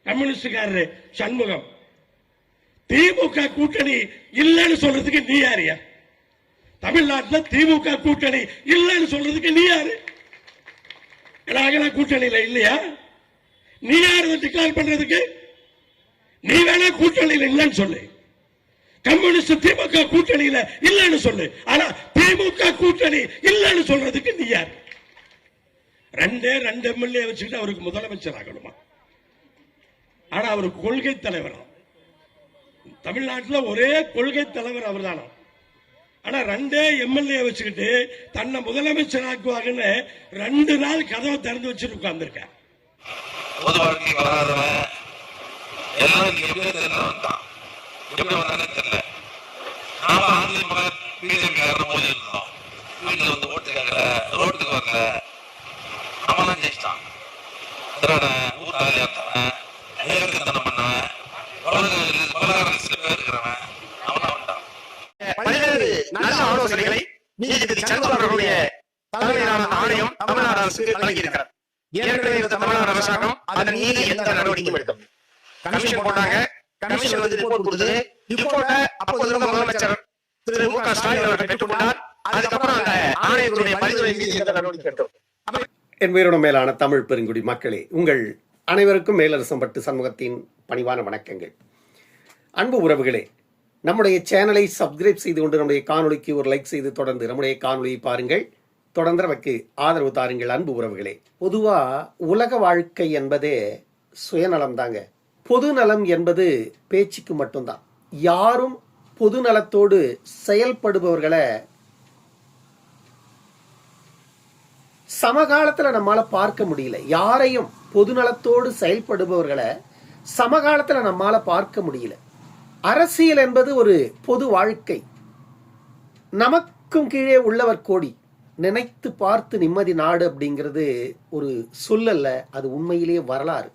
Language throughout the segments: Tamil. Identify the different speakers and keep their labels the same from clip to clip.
Speaker 1: கம்யூனிஸ்டுக்காரரு சண்முகம். திமுக கூட்டணி இல்லைன்னு சொல்றதுக்கு நீ யாரியா? தமிழ்நாட்டில் திமுக கூட்டணி இல்லைன்னு சொல்றதுக்கு நீ யாரு? கூட்டணியில இல்லையா? நீ யாரு டிக்ளேர் பண்றதுக்கு? நீ வேணா கூட்டணியில இல்லைன்னு சொல்லு, கம்யூனிஸ்ட் திமுக கூட்டணியில இல்லைன்னு சொல்லு. ஆனா திமுக கூட்டணி இல்லைன்னு சொல்றதுக்கு நீ யார்? ரெண்டு எம்எல்ஏ வச்சுக்கிட்டு அவருக்கு முதலமைச்சர் ஆகணுமா? ஆனா அவர் கொள்கை தலைவர். தமிழ்நாட்டில் ஒரே கொள்கை தலைவர் அவர் தானா? ஆனா ரெண்டே எம்எல்ஏ வச்சுக்கிட்டு தன்னை முதலமைச்சர் ஆக்குவாங்கன்னு 2 நாள் கதவை திறந்து வச்சுட்டு உட்கார்ந்துருக்க.
Speaker 2: நல்ல ஆலோசனைகளை நீதிபதி சண்முகம் அவர்களுடைய தலைமையிலான ஆணையம் தமிழ்நாடு அரசுக்கு வழங்கியிருக்கிறார். ஏற்கனவே தமிழ்நாடு அரசாங்கம் அதன் மீது எந்த நடவடிக்கையும் எடுக்கும். கமிஷன் போட்டாங்க, கமிஷன் வந்து ரிப்போர்ட் கொடுத்தது. ரிப்போர்ட்டை அப்போது முதலமைச்சர் திரு மு.க. ஸ்டாலின் அவர்கள் பெற்றுக்கொண்டார். அதுக்கப்புறம் அந்த ஆணையத்துடைய பரிந்துரை மீது எந்த நடவடிக்கை எடுத்தோம்.
Speaker 3: என் உயிரோடு மேலான தமிழ் பெருங்குடி மக்களே, உங்கள் அனைவருக்கும் மேலரசம்பட்டு சண்முகத்தின் பணிவான வணக்கங்கள். அன்பு உறவுகளே, நம்முடைய சேனலை சப்ஸ்கிரைப் செய்து கொண்டு நம்முடைய காணொலிக்கு ஒரு லைக் செய்து தொடர்ந்து நம்முடைய காணொலியை பாருங்கள். தொடர்ந்து நமக்கு ஆதரவு தாருங்கள். அன்பு உறவுகளே, பொதுவா உலக வாழ்க்கை என்பதே சுயநலம் தாங்க. பொதுநலம் என்பது பேச்சுக்கு மட்டும்தான். யாரும் பொதுநலத்தோடு செயல்படுபவர்களை சமகாலத்துல நம்மால பார்க்க முடியல. யாரையும் பொதுநலத்தோடு செயல்படுபவர்களை சமகாலத்துல நம்மால பார்க்க முடியல. அரசியல் என்பது ஒரு பொது வாழ்க்கை. நமக்கும் கீழே உள்ளவர் கோடி, நினைத்து பார்த்து நிம்மதி நாடு அப்படிங்கிறது ஒரு சொல்லல்ல, அது உண்மையிலேயே வரலாறு.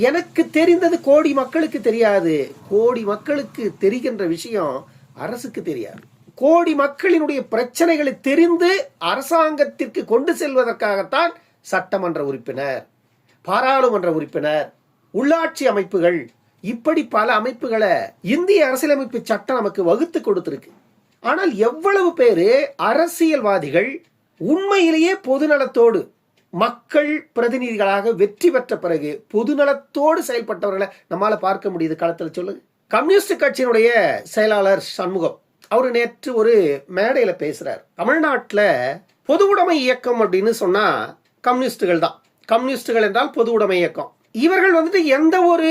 Speaker 3: எனக்கு தெரிந்தது கோடி மக்களுக்கு தெரியாது. கோடி மக்களுக்கு தெரிகின்ற விஷயம் அரசுக்கு தெரியாது. கோடி மக்களினுடைய பிரச்சனைகளை தெரிந்து அரசாங்கத்திற்கு கொண்டு செல்வதற்காகத்தான் சட்டமன்ற உறுப்பினர், பாராளுமன்ற உறுப்பினர், உள்ளாட்சி அமைப்புகள், இப்படி பல அமைப்புகளை இந்திய அரசியலமைப்பு சட்டம் நமக்கு வகுத்து கொடுத்திருக்கு. ஆனால் எவ்வளவு பேரு அரசியல்வாதிகள் உண்மையிலேயே பொதுநலத்தோடு மக்கள் பிரதிநிதிகளாக வெற்றி பெற்ற பிறகு பொதுநலத்தோடு செயல்பட்டவர்களை நம்மால பார்க்க முடியுது களத்தில்? சொல்லுங்க. கம்யூனிஸ்ட் கட்சியினுடைய செயலாளர் சண்முகம் அவரு நேற்று ஒரு மேடையில பேசுறார். தமிழ்நாட்டில் பொது உடைமை இயக்கம் அப்படின்னு சொன்னா கம்யூனிஸ்டுகள் தான். கம்யூனிஸ்டுகள் என்றால் பொது உடைமை இயக்கம். இவர்கள் வந்துட்டு எந்த ஒரு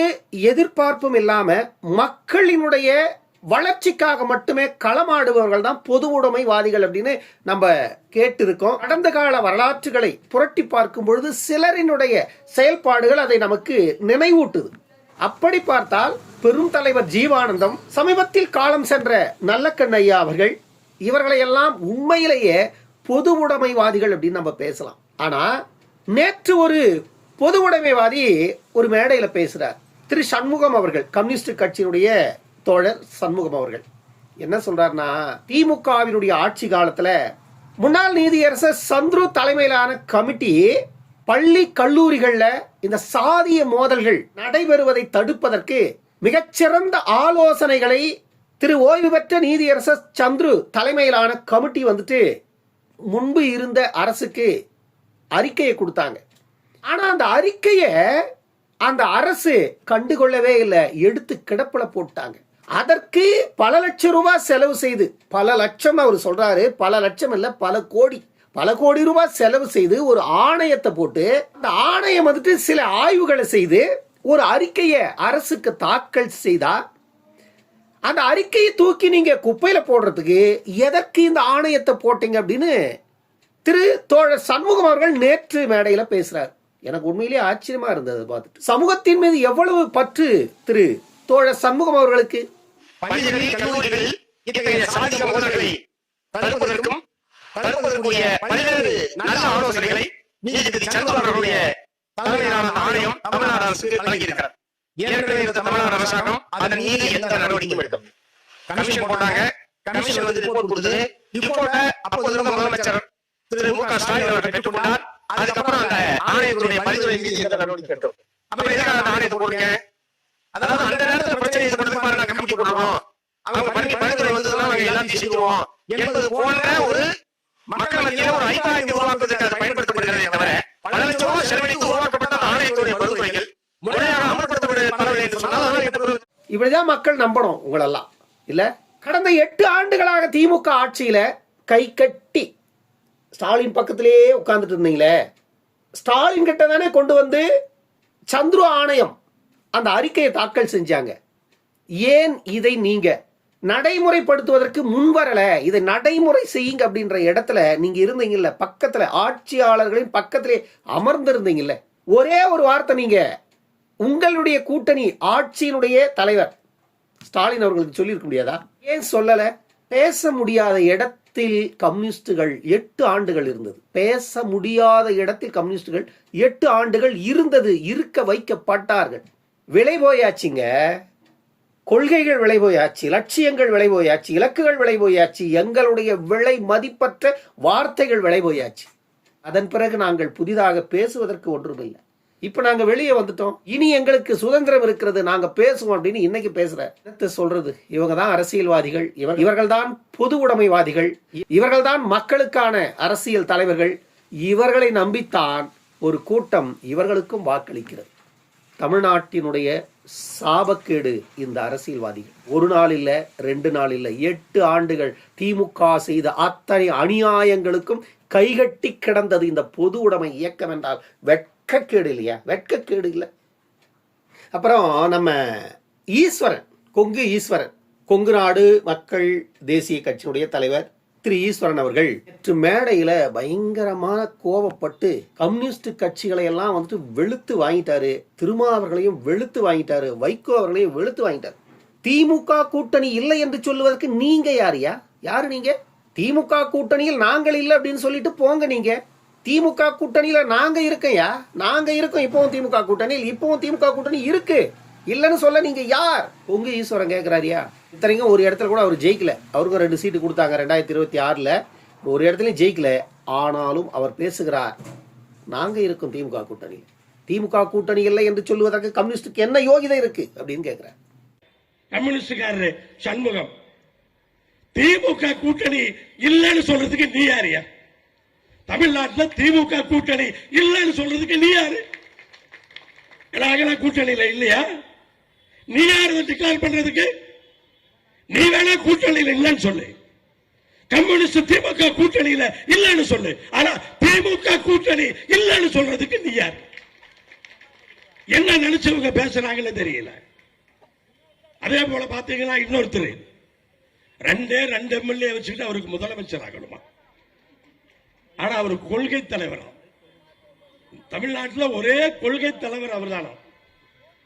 Speaker 3: எதிர்பார்ப்பும் இல்லாம மக்களினுடைய வளர்ச்சிக்காக மட்டுமே களமாடுபவர்கள் தான் பொது உடைமைவாதிகள் அப்படின்னு நம்ம கேட்டு இருக்கோம். கடந்த கால வரலாற்றுகளை புரட்டி பார்க்கும் பொழுது சிலரினுடைய செயல்பாடுகள் அதை நமக்கு நினைவூட்டுது. அப்படி பார்த்தால் பெரும் தலைவர் ஜீவானந்தம், சமீபத்தில் காலம் சென்ற நல்லக்கண் ஐயா அவர்கள், இவர்களை எல்லாம் உண்மையிலேயே பொது உடைமைவாதிகள் அப்படின்னு நம்ம பேசலாம். ஆனா நேற்று ஒரு பொது உடைமைவாதி ஒரு மேடையில பேசுறார். திரு சண்முகம் அவர்கள், கம்யூனிஸ்ட் கட்சியினுடைய தோழர் சண்முகம் அவர்கள் என்ன சொல்றாருன்னா, திமுகவினுடைய ஆட்சி காலத்துல முன்னாள் நீதியரசர் சந்துரு தலைமையிலான கமிட்டி பள்ளி கல்லூரிகள்ல இந்த சாதிய மோதல்கள் நடைபெறுவதை தடுப்பதற்கு மிகச்சிறந்த ஆலோசனைகளை திரு ஓய்வு பெற்ற நீதியரசர் சந்துரு தலைமையிலான கமிட்டி வந்துட்டு முன்பு இருந்த அரசுக்கு அறிக்கையை கொடுத்தாங்க. ஆனா அந்த அறிக்கையை அந்த அரசு கண்டுகொள்ளவே இல்லை, எடுத்து கிடப்புல போட்டாங்க. அதற்கு பல லட்சம் ரூபாய் செலவு செய்து, பல லட்சம் அவர் சொல்றாரு, பல லட்சம் இல்ல பல கோடி ரூபாய் செலவு செய்து ஒரு ஆணையத்தை போட்டு அந்த ஆணையம் வந்துட்டு சில ஆய்வுகளை செய்து ஒரு அறிக்கையை அரசுக்கு தாக்கல் செய்தா, அந்த அறிக்கையை தூக்கி நீங்க குப்பையில போடுறதுக்கு எதற்கு இந்த ஆணையத்தை போட்டீங்க அப்படின்னு திரு தோழர் சண்முகம் அவர்கள் நேற்று மேடையில பேசுறார். எனக்கு உண்மையிலேயே ஆச்சரியமா இருந்தது பார்த்துட்டு. சமூகத்தின் மீது எவ்வளவு பற்று திரு தோழர் சண்முகம் அவர்களுக்கு.
Speaker 2: பல்வேறு நல்ல ஆலோசனைகளை நீதிபதி சண்முகம் அவர்களுடைய தலைமையிலான ஆணையம் தமிழ்நாடு அரசுக்கு வழங்கியிருக்கிறார். ஏற்கனவே தமிழ்நாடு அரசாங்கம் அதன் மீது எந்த நடவடிக்கையும் எடுக்கும். கமிஷன் போட்டாங்க, கமிஷன் வந்து ரிப்போர்ட் கொடுத்தது. ரிப்போர்ட்டை அப்போது முதலமைச்சர் திரு மு.க. ஸ்டாலின் அவர்கள் பெற்றுக்கொண்டார். அதுக்கப்புறம் அந்த ஆணையத்துடைய பரிந்துரை மீது எந்த நடவடிக்கை எடுத்தோம். அப்ப எதற்காக அந்த ஆணையத்தை கையெழுத்து போடுங்க. அதாவது அந்த நேரத்துல பிரச்சனை இது பண்ணுறதுக்கு நான் கமிட்டி போடுறோம், அவங்க பணித்துறை வந்ததுன்னா நாங்க எல்லாத்தையும் செஞ்சுருவோம் என்பது போன்ற ஒரு மக்கள் மத்தியில ஒரு அபிப்பிராயத்தை உருவாக்குவதற்கு அது பயன்படுத்தப்படுகிறதே தவிர பல லட்சம் ரூபாய் செலவழித்து உருவாக்கப்பட்ட அந்த ஆணையத்துடைய பரிந்துரைகள் முறையாக அமல்படுத்தப்படவில்லை என்று சொன்னால்
Speaker 3: இப்படிதான் மக்கள் நம்பணும் உங்களெல்லாம் இல்ல. கடந்த 8 ஆண்டுகளாக திமுக ஆட்சியில கை கட்டி ஸ்டாலின் பக்கத்திலேயே உட்கார்ந்துட்டு இருந்தீங்களே, ஸ்டாலின் கிட்ட தானே கொண்டு வந்து சந்துரு ஆணையம் அந்த அறிக்கையை தாக்கல் செஞ்சாங்க. ஏன் இதை நீங்க நடைமுறைப்படுத்துவதற்கு முன்வரல? இதை நடைமுறை செய்யுங்க அப்படின்ற இடத்துல நீங்க இருந்தீங்கல்ல, பக்கத்துல ஆட்சியாளர்களின் பக்கத்திலே அமர்ந்திருந்தீங்கல்ல. ஒரே ஒரு வார்த்தை நீங்க உங்களுடைய கூட்டணி ஆட்சியினுடைய தலைவர் ஸ்டாலின் அவர்களுக்கு சொல்லியிருக்க முடியாதா? ஏன் சொல்லல? பேச முடியாத இடத்தில் கம்யூனிஸ்டுகள் 8 ஆண்டுகள் இருந்தது. பேச முடியாத இடத்தில் கம்யூனிஸ்டுகள் 8 ஆண்டுகள் இருந்தது, இருக்க வைக்கப்பட்டார்கள். விலை போயாச்சுங்க. கொள்கைகள் விலை போயாச்சு, லட்சியங்கள் விலை போயாச்சு, இலக்குகள் விலை போயாச்சு, எங்களுடைய விலை மதிப்பற்ற வார்த்தைகள் விலை போயாச்சு. அதன் பிறகு நாங்கள் புதிதாக பேசுவதற்கு ஒன்றுமில்லை. இப்ப நாங்க வெளியே வந்துட்டோம், இனி எங்களுக்கு சுதந்திரம் இருக்கிறது, நாங்க பேசுவோம் அப்படின்னு இன்னைக்கு பேசுற சொல்றது. இவங்க தான் அரசியல்வாதிகள், இவர்கள் தான் பொது உடைமைவாதிகள், இவர்கள் தான் மக்களுக்கான அரசியல் தலைவர்கள். இவர்களை நம்பித்தான் ஒரு கூட்டம் இவர்களுக்கும் வாக்களிக்கிறது. தமிழ்நாட்டினுடைய சாபக்கேடு இந்த அரசியல்வாதிகள். ஒரு நாள் இல்ல, 2 நாள் இல்ல, 8 ஆண்டுகள் திமுக செய்த அத்தனை அநியாயங்களுக்கும் கைகட்டி கிடந்தது இந்த பொது உடைமை இயக்கம் என்றால் வெட்கக்கேடு இல்லையா? வெட்கக்கேடு இல்லை. அப்புறம் நம்ம ஈஸ்வரன், கொங்கு ஈஸ்வரன், கொங்கு நாடு மக்கள் தேசிய கட்சியினுடைய தலைவர் திரு ஈஸ்வரன் அவர்கள் நேற்று மேடையில பயங்கரமான கோபப்பட்டு கம்யூனிஸ்ட் கட்சிகளை எல்லாம் வந்துட்டு வெளுத்து வாங்கிட்டாரு. திருமாவர்களையும் வெளுத்து வாங்கிட்டாரு, வைகோ அவர்களையும் வெளுத்து வாங்கிட்டாரு. திமுக கூட்டணி இல்லை என்று சொல்லுவதற்கு நீங்க யாரியா? யாரு நீங்க? திமுக கூட்டணியில் நாங்கள் இல்லை அப்படின்னு சொல்லிட்டு போங்க. நீங்க திமுக கூட்டணியில நாங்க இருக்கையா? நாங்க இருக்கோம். இப்பவும் திமுக கூட்டணியில், இப்பவும் திமுக கூட்டணி இருக்கு. இல்லைன்னு சொல்ல நீங்க யார்? உங்க ஈஸ்வரன் கேட்கிறாரியா? இத்தனைக்கும் ஒரு இடத்துல கூட அவர் ஜெயிக்கல. அவருக்கும் 2 சீட்டு கொடுத்தாங்க 2026ல, ஒரு இடத்துலயும் ஜெயிக்கல. ஆனாலும் அவர் பேசுகிறார், நாங்க இருக்கோம் திமுக கூட்டணியில். திமுக கூட்டணி இல்லை என்று சொல்லுவதற்கு கம்யூனிஸ்டுக்கு என்ன யோகிதை இருக்கு அப்படின்னு கேட்கிறார்.
Speaker 1: கம்யூனிஸ்டுக்காரரு சண்முகம், திமுக கூட்டணி இல்லைன்னு சொல்றதுக்கு நீ யாரியா? தமிழ்நாட்டில் திமுக கூட்டணி இல்லைன்னு சொல்றதுக்கு நீ யாரு? கூட்டணியில இல்லையா? நீ யாரு டிக்ளேர் பண்றதுக்கு? நீ வேணா கூட்டணியில இல்லைன்னு சொல்லு, கம்யூனிஸ்ட் திமுக கூட்டணியில இல்லைன்னு சொல்லு. ஆனா திமுக கூட்டணி இல்லைன்னு சொல்றதுக்கு நீ யார்? என்ன நினைச்சவங்க பேசுறாங்கன்னு தெரியல. அதே போல பாத்தீங்கன்னா இன்னொருத்தர் 2 எம்எல்ஏ வச்சுக்கிட்டு அவருக்கு முதலமைச்சர் ஆகணுமா? ஆனா அவர் கொள்கை தலைவர். தமிழ்நாட்டில் ஒரே கொள்கை தலைவர் அவர் தானா?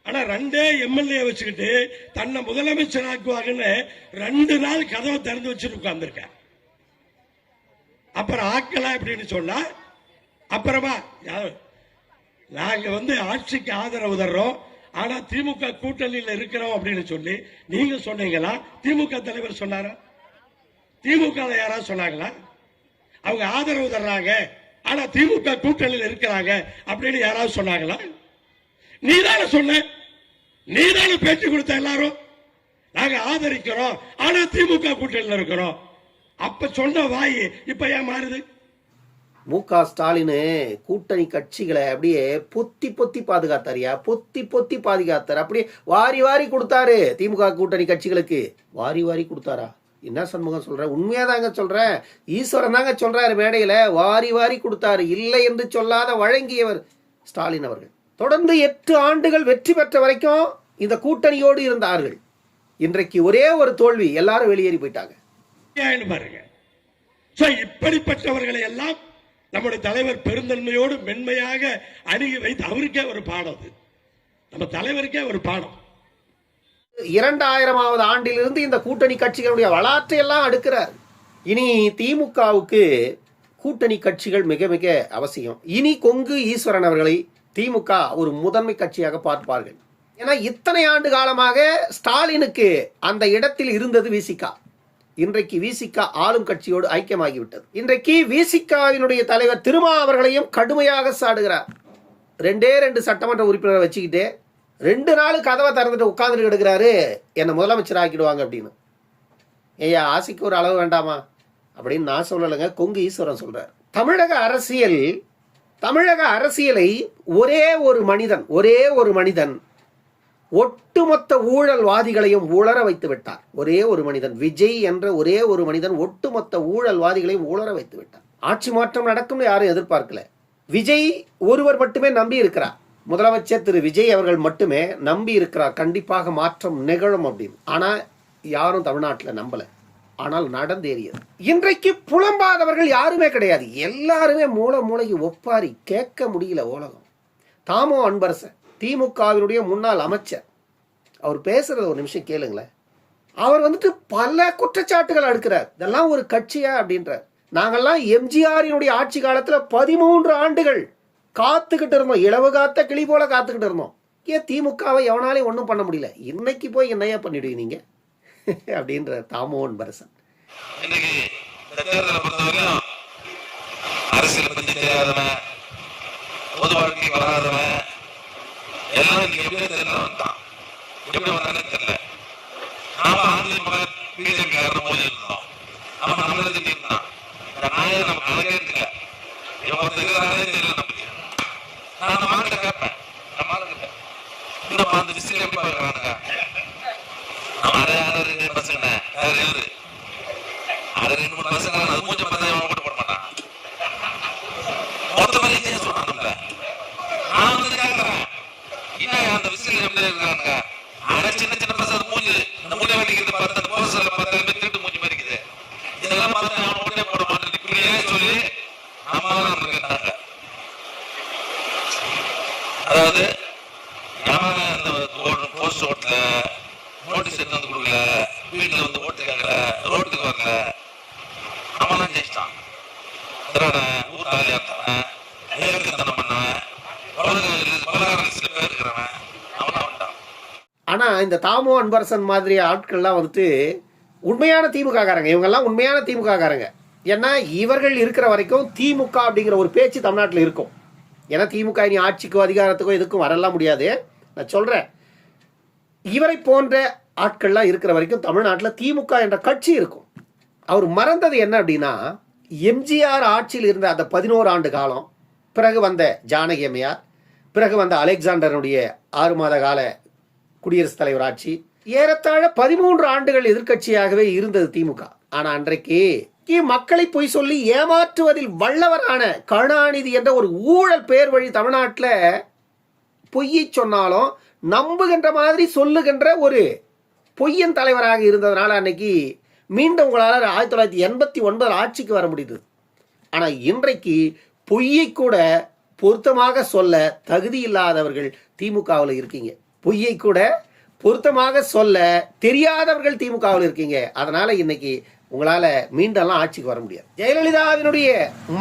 Speaker 1: ஆனா 2 எம்எல்ஏ வச்சுக்கிட்டு தன்னை முதலமைச்சர் ஆக்குவாங்கன்னு 2 நாள் கதவை திறந்து வச்சுட்டு உட்கார்ந்துருக்க. அப்புறம் ஆக்கலாம் அப்படின்னு சொன்னா அப்புறமா நாங்க ஆட்சிக்கு ஆதரவு தர்றோம், ஆனா திமுக கூட்டணியில் இருக்கிறோம் அப்படின்னு சொல்லி நீங்க சொன்னீங்களா? திமுக தலைவர் சொன்னாரா? திமுக யாராவது சொன்னாங்களா? அவங்க ஆதரவு தர்றாங்க ஆனா திமுக கூட்டணியில் இருக்கிறாங்க அப்படின்னு யாராவது சொன்னாங்களா? நீதான சொன்ன, நீதான பேச்சு கொடுத்த. எல்லாரும் நாங்க ஆதரிக்கிறோம் ஆனா திமுக கூட்டணியில் இருக்கிறோம். அப்ப சொன்ன வாய் இப்ப ஏன் மாறுது?
Speaker 3: மு.க. ஸ்டாலின் கூட்டணி கட்சிகளை அப்படியே பொத்தி பொத்தி பாதுகாத்தாரியா? பொத்தி பொத்தி பாதுகாத்தார். அப்படியே வாரி வாரி கொடுத்தாரு திமுக கூட்டணி கட்சிகளுக்கு. வாரி வாரி கொடுத்தாரா? என்ன சண்முகம் சொல்ற? உண்மையா தாங்க சொல்றேன். ஈஸ்வரன் தாங்க சொல்றாரு மேடையில, வாரி வாரி கொடுத்தாரு. இல்லை என்று சொல்லாத வழங்கியவர் ஸ்டாலின் அவர்கள். தொடர்ந்து 8 ஆண்டுகள் வெற்றி பெற்ற வரைக்கும் இந்த கூட்டணியோடு இருந்தார்கள். இன்றைக்கு ஒரே ஒரு தோல்வி, எல்லாரும் வெளியேறி போயிட்டாங்க.
Speaker 1: பாருங்க, இப்படிப்பட்டவர்களை எல்லாம் நம்முடைய தலைவர் பெருந்தன்மையோடு மென்மையாக அணுகி வைத்து அவருக்கே ஒரு பாடம், நம்ம தலைவருக்கே ஒரு பாடம்.
Speaker 3: 2000ஆவது ஆண்டிலிருந்து இந்த கூட்டணி கட்சிகளுடைய வரலாற்றை எல்லாம் அடுக்கிறார். இனி திமுகவுக்கு கூட்டணி கட்சிகள் மிக மிக அவசியம். இனி கொங்கு ஈஸ்வரன் அவர்களை திமுக ஒரு முதன்மை கட்சியாக பார்ப்பார்கள். ஏன்னா இத்தனை ஆண்டு காலமாக ஸ்டாலினுக்கு அந்த இடத்தில் இருந்தது விசிக. இன்றைக்கு விசிக ஆளும் கட்சியோடு ஐக்கியமாகிவிட்டது. இன்றைக்கு விசிகவினுடைய தலைவர் திருமா அவர்களையும் கடுமையாக சாடுகிறார். 2 சட்டமன்ற உறுப்பினரை வச்சுக்கிட்டு 2 நாள் கதவை திறந்துட்டு உட்கார்ந்துட்டு கிடக்குறாரு, என்னை முதலமைச்சர் ஆக்கிடுவாங்க அப்படின்னு. ஏய்யா, ஆசைக்கு ஒரு அளவு வேண்டாமா அப்படின்னு நான் சொல்லலைங்க, கொங்கு ஈஸ்வரன் சொல்றார். தமிழக அரசியலை ஒரே ஒரு மனிதன் ஒட்டுமொத்த ஊழல்வாதிகளையும் உளர வைத்து விட்டார். ஒரே ஒரு மனிதன், விஜய் என்ற ஒரே ஒரு மனிதன் ஒட்டுமொத்த ஊழல்வாதிகளையும் உளர வைத்து விட்டார். ஆட்சி மாற்றம் நடக்கும்னு யாரும் எதிர்பார்க்கல. விஜய் ஒருவர் மட்டுமே நம்பி இருக்கிறார். முதலமைச்சர் திரு விஜய் அவர்கள் மட்டுமே நம்பி இருக்கிறார், கண்டிப்பாக மாற்றம் நிகழும் அப்படின்னு. ஆனா யாரும் தமிழ்நாட்டில் நம்பல. ஆனால் நடந்தேறியது. இன்றைக்கு புலம்பாதவர்கள் யாருமே கிடையாது. எல்லாருமே மூளைக்கு ஒப்பாரி, கேட்க முடியல உலகம். தாமோ அன்பரசன், திமுகவினுடைய முன்னாள் அமைச்சர், அவர் பேசுறத ஒரு நிமிஷம் கேளுங்களேன். அவர் பல குற்றச்சாட்டுகள் அடுக்கிறார். இதெல்லாம் ஒரு கட்சியா அப்படின்றார். நாங்கெல்லாம் எம்ஜிஆரினுடைய ஆட்சி காலத்துல 13 ஆண்டுகள் காத்துக்கிட்டு இருந்தோம், இளவு காத்த கிளி போல காத்துக்கிட்டு இருந்தோம். ஏன் திமுகவை எவனாலையும் ஒன்றும் பண்ண முடியல, இன்னைக்கு போய் என்னையா பண்ணிடுவீங்க நீங்க அப்படின்ற தாமோன் பரசன்.
Speaker 4: இன்னைக்கு இந்த தேர்தலை பொறுத்தவரைக்கும் அரசியல் பத்தி தெரியாதவன், பொது வாழ்க்கைக்கு வராதவன் எல்லாம் இன்னைக்கு எப்படியே தெரியலவன் தான். எப்படி வந்தானே தெரியல. நாம அதிமுக பிஜேபி காரணம் போது இருந்தோம், அவன் நம்மளை திட்டி இருந்தான். இந்த நாயை நம்ம கணக்கே தெரியல, இவன் தெரியாதே தெரியல நமக்கு. நான் அந்த மாட்ட கேட்பேன், நம்ம ஆளுங்கிட்ட இன்னும் அந்த விசில் எப்படி பார்க்கறானுங்க. ரெண்டு பசங்க அது 2-3 பசங்க அது மூஞ்ச பார்த்தா ஓட்டு போட மாட்டான். மொத்த மாதிரி சொன்னாங்க. நான் கேட்கிறேன், இன்னும் அந்த விசில் எப்படி இருக்கிறானுங்க. சின்ன பசங்க மூஞ்சி இந்த மூஞ்ச வேண்டிக்கிறது பார்த்து அந்த போஸ்டர்ல பார்த்தா திருட்டு மூஞ்சி மறிக்குது. இதெல்லாம் பார்த்து அவன் ஓட்டே போட மாட்டேன் இப்படியே சொல்லி நம்ம கேட்டாங்க. அதாவது போஸ்ட் ஓட்டல, நோட்டீஸ் எடுத்து வந்து கொடுக்கல, வீட்டுல ஓட்டு கேட்கல, ரோட்டுக்கு வரல, அவன் ஜெயிச்சிட்டான். ஊர் தாலியாத்தவன், ஏற்கத்தனம் பண்ணவன், பலகாரத்துல பேர் இருக்கிறவன் அவனா வந்துட்டான்.
Speaker 3: ஆனா இந்த தாமோ அன்பரசன் மாதிரி ஆட்கள்லாம் உண்மையான திமுக காரங்க. இவங்கெல்லாம் உண்மையான திமுக காரங்க. ஏன்னா இவர்கள் இருக்கிற வரைக்கும் திமுக அப்படிங்கிற ஒரு பேச்சு தமிழ்நாட்டில் இருக்கும். ஏன்னா திமுக இனி ஆட்சிக்கோ அதிகாரத்துக்கோ எதுக்கும் வரலாம் முடியாது. நான் சொல்றேன், இவரை போன்ற ஆட்கள்லாம் இருக்கிற வரைக்கும் தமிழ்நாட்டில் திமுக என்ற கட்சி இருக்கும். அவர் மறந்தது என்ன அப்படின்னா, எம்ஜிஆர் ஆட்சியில் இருந்த அந்த 11 ஆண்டு காலம், பிறகு வந்த ஜானகி அம்மையார், பிறகு வந்த அலெக்சாண்டருடைய 6 மாத கால குடியரசுத் தலைவர் ஆட்சி, ஏறத்தாழ 13 ஆண்டுகள் எதிர்க்கட்சியாகவே இருந்தது திமுக. ஆனா அன்றைக்கு மக்களை பொய் சொல்லி ஏமாற்றுவதில் வல்லவரான கருணாநிதி என்ற ஒரு ஊழல் பேர் வழி தமிழ்நாட்டில் பொய்யை சொன்னாலும் நம்புகின்ற மாதிரி சொல்லுகின்ற ஒரு பொய்யன் தலைவராக இருந்ததுனால அன்னைக்கு மீண்டும் உங்களால் 1989 ஆட்சிக்கு வர முடியுது. ஆனால் இன்றைக்கு பொய்யை கூட பொருத்தமாக சொல்ல தகுதி இல்லாதவர்கள் திமுகவில் இருக்கீங்க. பொய்யை கூட பொருத்தமாக சொல்ல தெரியாதவர்கள் திமுகவில் இருக்கீங்க. அதனால இன்னைக்கு உங்களால மீண்டும் ஆட்சிக்கு வர முடியாது. ஜெயலலிதாவினுடைய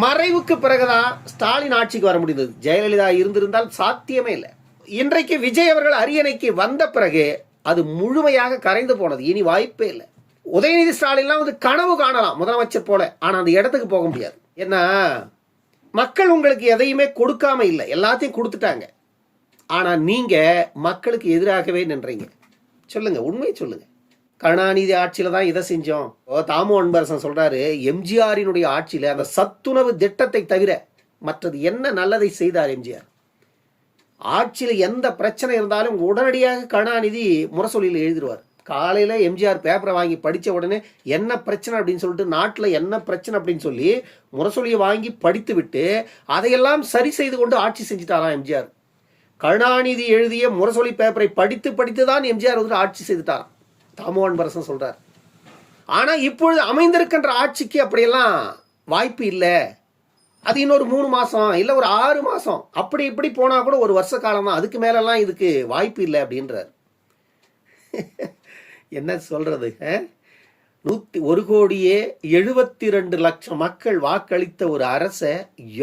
Speaker 3: மறைவுக்கு பிறகுதான் ஸ்டாலின் ஆட்சிக்கு வர முடிந்தது. ஜெயலலிதா இருந்திருந்தால் சாத்தியமே இல்லை. இன்றைக்கு விஜய் அவர்கள் அரியணைக்கு வந்த பிறகு அது முழுமையாக கரைந்து போனது. இனி வாய்ப்பே இல்லை. உதயநிதி ஸ்டாலின்லாம் கனவு காணலாம் முதலமைச்சர் போல, ஆனா அந்த இடத்துக்கு போக முடியாது. ஏன்னா மக்கள் உங்களுக்கு எதையுமே கொடுக்காம இல்லை, எல்லாத்தையும் கொடுத்துட்டாங்க. ஆனா நீங்க மக்களுக்கு எதிராகவே நின்றீங்க. சொல்லுங்க, உண்மையை சொல்லுங்க. கருணாநிதி ஆட்சியில தான் இதை செஞ்சோம். தாமோ அன்பரசன் சொல்றாரு, எம்ஜிஆரினுடைய ஆட்சியில அந்த சத்துணவு திட்டத்தை தவிர மற்றது என்ன நல்லதை செய்தார் எம்ஜிஆர்? ஆட்சியில எந்த பிரச்சனை இருந்தாலும் உடனடியாக கருணாநிதி முரசொலியில் எழுதிடுவார். காலையில எம்ஜிஆர் பேப்பரை வாங்கி படிச்ச உடனே என்ன பிரச்சனை அப்படின்னு சொல்லிட்டு, நாட்டில் என்ன பிரச்சனை அப்படின்னு சொல்லி முரசொலியை வாங்கி படித்து விட்டு அதையெல்லாம் சரி செய்து கொண்டு ஆட்சி செஞ்சுட்டாராம் எம்ஜிஆர். கருணாநிதி எழுதிய முரசொலி பேப்பரை படித்து தான் எம்ஜிஆர் ஆட்சி செய்துட்டாராம். தாமோ அன்பரசன் சொல்றார். ஆனா இப்பொழுது அமைந்திருக்கின்ற ஆட்சிக்கு அப்படியெல்லாம் வாய்ப்பு இல்லை. அது இன்னொரு 3 மாசம் இல்ல ஒரு 6 மாசம் அப்படி இப்படி போனா கூட ஒரு வருஷ காலம் தான், அதுக்கு மேலெல்லாம் இதுக்கு வாய்ப்பு இல்லை அப்படின்றார். என்ன சொல்றது? 1,72,00,000 மக்கள் வாக்களித்த ஒரு அரசை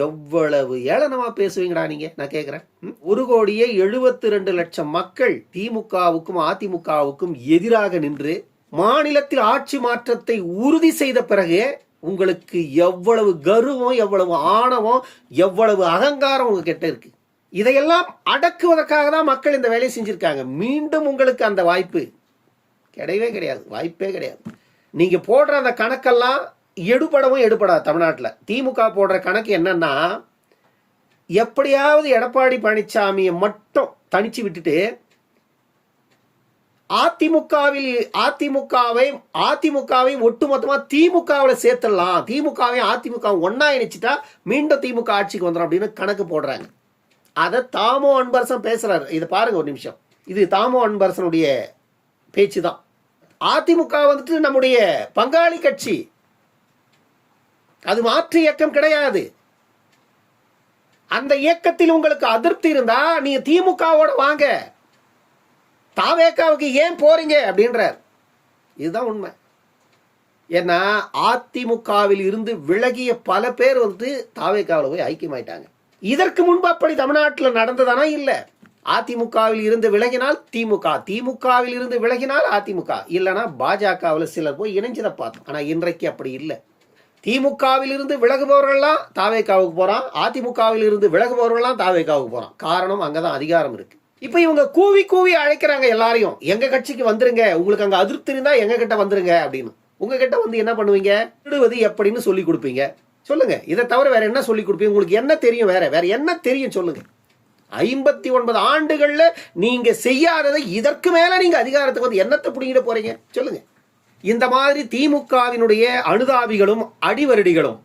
Speaker 3: எவ்வளவு ஏளனமா பேசுவீங்கடா நீங்க? நான் கேட்கிறேன். 1,72,00,000 மக்கள் திமுகவுக்கும் அதிமுகவுக்கும் எதிராக நின்று மாநிலத்தில் ஆட்சி மாற்றத்தை உறுதி செய்த பிறகு உங்களுக்கு எவ்வளவு கர்வம், எவ்வளவு ஆணவம், எவ்வளவு அகங்காரம் உங்ககிட்ட இருக்கு. இதையெல்லாம் அடக்குவதற்காக தான் மக்கள் இந்த வேலையை செஞ்சிருக்காங்க. மீண்டும் உங்களுக்கு அந்த வாய்ப்பு கிடையவே கிடையாது, வாய்ப்பே கிடையாது. நீங்க போடுற அந்த கணக்கெல்லாம் எடுபடவும் எடுபடாது. தமிழ்நாட்டில் திமுக போடுற கணக்கு என்னன்னா, எப்படியாவது எடப்பாடி பழனிசாமியை மட்டும் தனிச்சு விட்டுட்டு அதிமுகவை ஒட்டுமொத்தமா திமுகவில் சேர்த்துடலாம், திமுகவை அதிமுக ஒன்னா இணைச்சிட்டா மீண்டும் திமுக ஆட்சிக்கு வந்துடும் அப்படின்னு கணக்கு போடுறாங்க. அதை தாமோ அன்பரசன் பேசுறாரு. இதை பாருங்க ஒரு நிமிஷம். இது தாமோ அன்பரசனுடைய பேச்சு தான். அதிமுக வந்துட்டு நம்முடைய பங்காளி கட்சி, அது மாற்று இயக்கம் கிடையாது. அந்த இயக்கத்தில் உங்களுக்கு அதிருப்தி இருந்தா நீங்க திமுகவோட வாங்க, தாவேகாவுக்கு ஏன் போறீங்க அப்படின்றார். இதுதான் உண்மை. ஏன்னா அதிமுகவில் இருந்து விலகிய பல பேர் வந்து தாவேகாவில் போய் ஐக்கியமாயிட்டாங்க. இதற்கு முன்பு அப்படி தமிழ்நாட்டில் நடந்ததானா? இல்ல. அதிமுகவில் இருந்து விலகினால் திமுக, திமுகவில் இருந்து விலகினால் அதிமுக, இல்லைன்னா பாஜகவில் சிலர் போய் இணைஞ்சதை பார்த்தோம். ஆனா இன்றைக்கு அப்படி இல்லை. திமுகவில் இருந்து விலகுபவர்கள்லாம் தாவேகாவுக்கு போறான், அதிமுகவில் இருந்து விலகுபவர்கள்லாம் தாவேகாவுக்கு போறான். காரணம், அங்கதான் அதிகாரம் இருக்கு. இப்ப இவங்க கூவி கூவி அழைக்கிறாங்க எல்லாரையும், எங்க கட்சிக்கு வந்துருங்க, உங்களுக்கு அங்க அதிருப்தி இருந்தா எங்க கிட்ட வந்துருங்க அப்படின்னு. உங்ககிட்ட வந்து என்ன பண்ணுவீங்க? விடுவது எப்படின்னு சொல்லி கொடுப்பீங்க. சொல்லுங்க. இதை தவிர வேற என்ன சொல்லி கொடுப்பீங்க? உங்களுக்கு என்ன தெரியும்? வேற என்ன தெரியும் சொல்லுங்க. 59 ஆண்டுகள்ல நீங்க செய்யாததை இதற்கு மேல நீங்க அதிகாரத்துக்கு வந்து என்னத்தை புடிங்கிட போறீங்க சொல்லுங்க. இந்த மாதிரி திமுகவினுடைய அனுதாபிகளும் அடிவருடிகளும்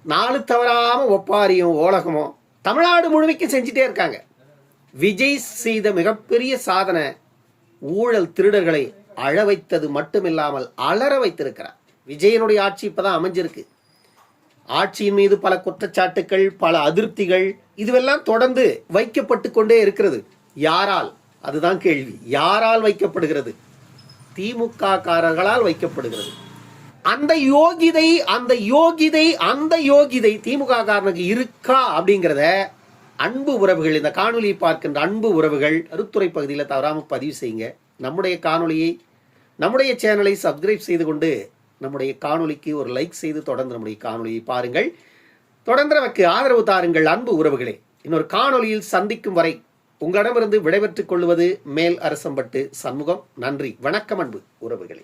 Speaker 3: நாலு தவறாம ஒப்பாரியும் ஓலகமும் தமிழ்நாடு முழுமைக்கு செஞ்சுட்டே இருக்காங்க. விஜய் செய்த மிகப்பெரிய சாதனை ஊழல் திருடர்களை அழ வைத்தது மட்டுமில்லாமல் அலற வைத்திருக்கிறார். விஜயனுடைய ஆட்சி இப்பதான் அமைஞ்சிருக்கு. ஆட்சியின் மீது பல குற்றச்சாட்டுகள், பல அதிருப்திகள், இதுவெல்லாம் தொடர்ந்து வைக்கப்பட்டு கொண்டே இருக்கிறது. யாரால்? அதுதான் கேள்வி. யாரால் வைக்கப்படுகிறது? திமுக காரர்களால் வைக்கப்படுகிறது. அந்த யோகிதை திமுக காரனுக்கு இருக்கா அப்படிங்கிறத அன்பு உறவுகள், இந்த காணொலியை பார்க்கின்ற அன்பு உறவுகள் கருத்துரை பகுதியில் தவறாமல் பதிவு செய்யுங்க. நம்முடைய சேனலை சப்ஸ்கிரைப் செய்து கொண்டு நம்முடைய காணொலிக்கு ஒரு லைக் செய்து தொடர்ந்து நம்முடைய காணொலியை பாருங்கள். தொடர்ந்து நமக்கு ஆதரவு தாருங்கள் அன்பு உறவுகளே. இன்னொரு காணொலியில் சந்திக்கும் வரை உங்களிடமிருந்து விடைபெற்றுக் கொள்வது மேல் அரசம்பட்டு சண்முகம். நன்றி, வணக்கம் அன்பு உறவுகளே.